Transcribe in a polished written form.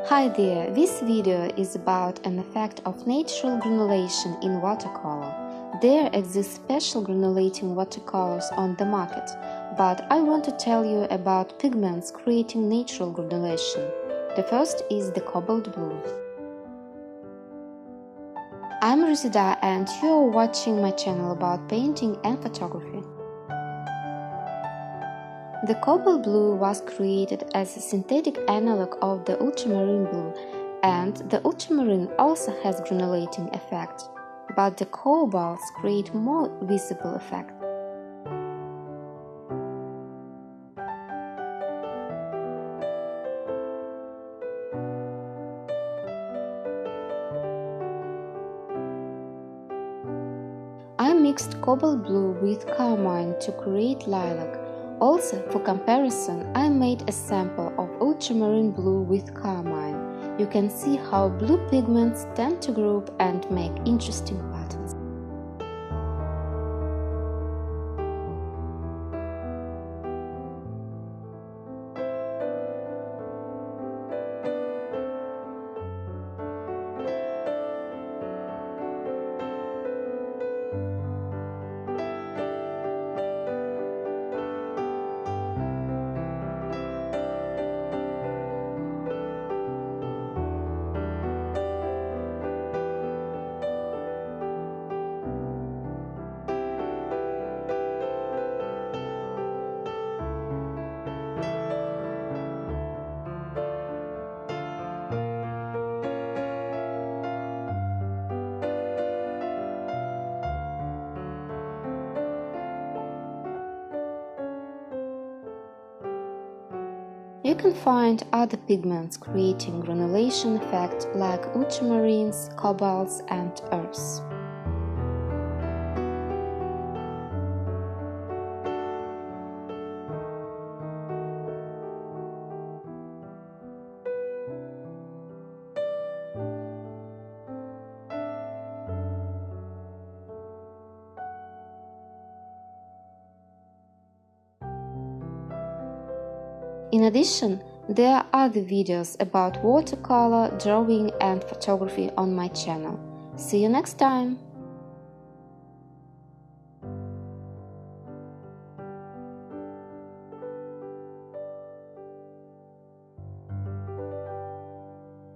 Hi there, this video is about an effect of natural granulation in watercolor. There exist special granulating watercolors on the market, but I want to tell you about pigments creating natural granulation. The first is the Cobalt Blue. I'm Rusida and you are watching my channel about painting and photography. The Cobalt Blue was created as a synthetic analog of the Ultramarine Blue, and the Ultramarine also has granulating effect, but the Cobalts create more visible effect. I mixed Cobalt Blue with carmine to create lilac. Also, for comparison, I made a sample of Ultramarine Blue with carmine. You can see how blue pigments tend to group and make interesting patterns. You can find other pigments creating granulation effect like ultramarines, cobalts and earths. In addition, there are other videos about watercolor, drawing and photography on my channel. See you next time!